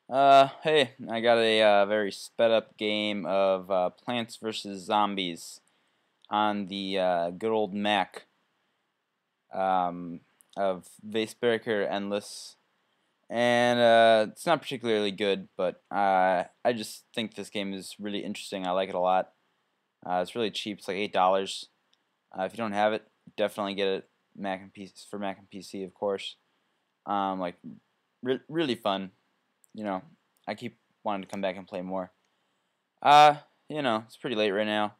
Hey, I got a very sped up game of Plants vs. Zombies on the good old Mac um, of Vasebreaker Endless. And it's not particularly good, but I just think this game is really interesting. I like it a lot. It's really cheap. It's like $8. If you don't have it, definitely get it. Mac and PC for Mac and PC, of course. Like really fun. You know, I keep wanting to come back and play more. It's pretty late right now.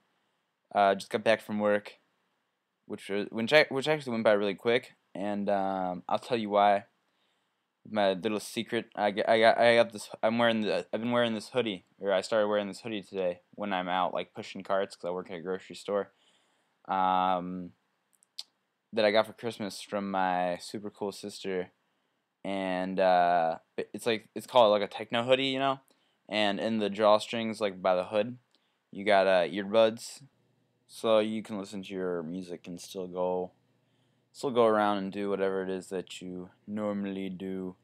Just got back from work, which actually went by really quick, and I'll tell you why. My little secret. I got this. I've been wearing this hoodie, or I started wearing this hoodie today when I'm out like pushing carts because I work at a grocery store. Um, that I got for Christmas from my super cool sister, and it's called like a techno hoodie, and in the drawstrings like by the hood, you got earbuds, so you can listen to your music and still go around and do whatever it is that you normally do.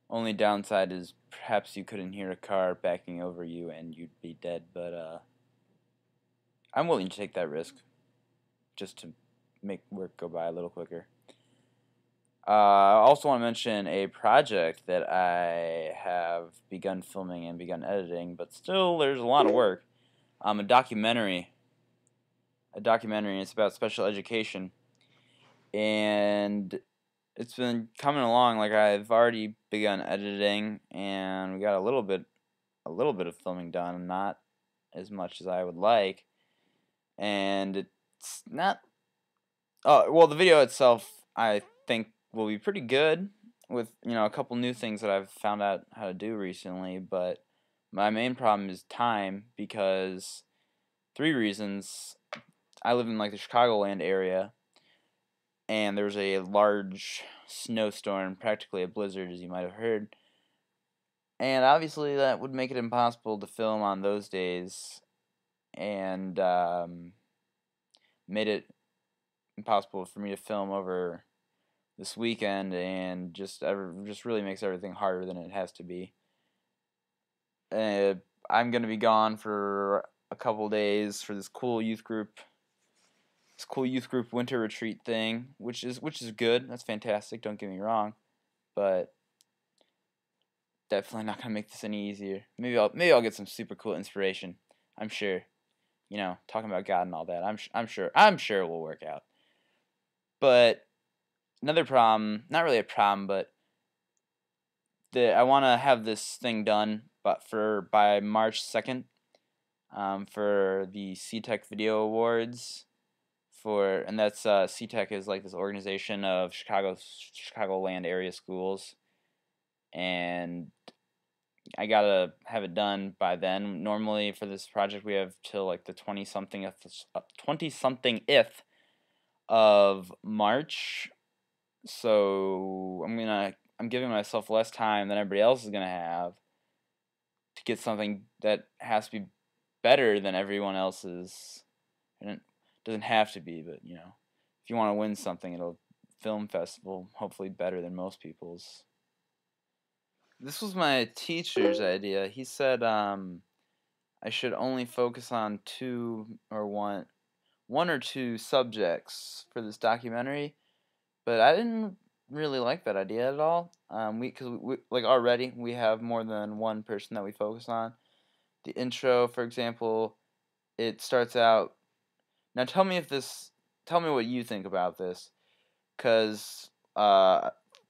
Only downside is perhaps you couldn't hear a car backing over you and you'd be dead, but I'm willing to take that risk just to make work go by a little quicker. I also want to mention a project that I have begun filming and begun editing, but still there's a lot of work. A documentary. And it's about special education, and it's been coming along. Like I've already begun editing, and we got a little bit of filming done, not as much as I would like, and it's not. Oh well, the video itself I think will be pretty good with a couple new things that I've found out how to do recently, but my main problem is time because three reasons. I live in like the Chicagoland area, and there's a large snowstorm, practically a blizzard, as you might have heard. And obviously, that would make it impossible to film on those days, and made it impossible for me to film over this weekend, and just really makes everything harder than it has to be. Uh, I'm gonna be gone for a couple days for this cool youth group winter retreat thing, which is good. That's fantastic. Don't get me wrong, but definitely not gonna make this any easier. Maybe I'll get some super cool inspiration. I'm sure. Talking about God and all that. I'm sure it will work out. But another problem, not really a problem, but I want to have this thing done, but by March 2nd, for the CTech Video Awards. And that's CTech is like this organization of Chicagoland area schools, and I gotta have it done by then. Normally for this project we have till like the 20-something of March. So I'm giving myself less time than everybody else is gonna have to get something that has to be better than everyone else's. And it doesn't have to be, but if you want to win something, it'll film festival hopefully better than most people's. This was my teacher's idea. He said I should only focus on one or two subjects for this documentary, but I didn't really like that idea at all. Because like already we have more than one person that we focus on. The intro, for example, it starts out. Now tell me what you think about this, because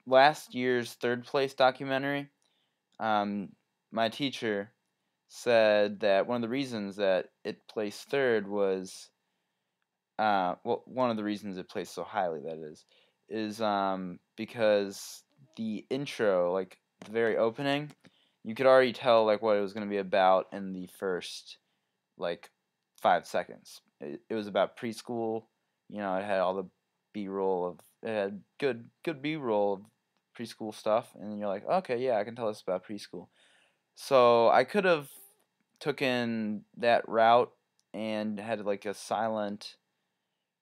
last year's third place documentary, um, my teacher said that one of the reasons that it placed third was, one of the reasons it placed so highly, that is because the intro, like the very opening, you could already tell like what it was going to be about in the first like 5 seconds. It was about preschool. It had all the B-roll of it had good B-roll of preschool stuff, and then you're like, okay, yeah, I can tell this about preschool. So I could have taken that route and had like a silent,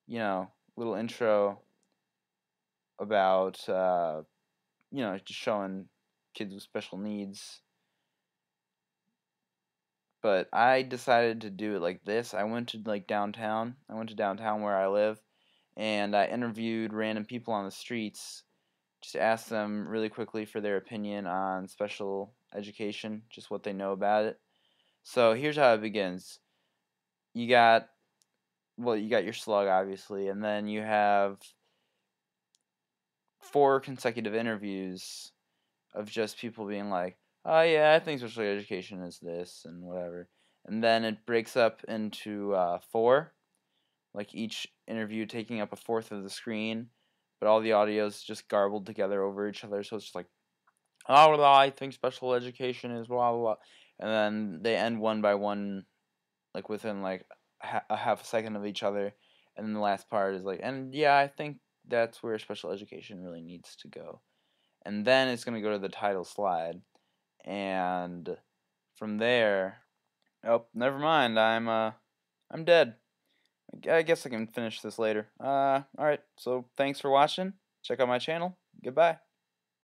little intro about just showing kids with special needs But I decided to do it like this. I went to like downtown. I went to downtown where I live, and I interviewed random people on the streets. Just asked them really quickly for their opinion on special education, just what they know about it. So here's how it begins. You got you got your slug obviously, and then you have 4 consecutive interviews of just people being like, "Oh yeah, I think special education is this and whatever," and then it breaks up into 4, like each interview taking up a fourth of the screen, but all the audio is just garbled together over each other, so it's just like, "Oh, well, I think special education is blah blah blah," and then they end one by one, like within like a half a second of each other, and then the last part is like, "And yeah, I think that's where special education really needs to go." And then it's going to go to the title slide, and from there, oh, never mind, I'm dead. I guess I can finish this later. All right, so thanks for watching. Check out my channel. Goodbye.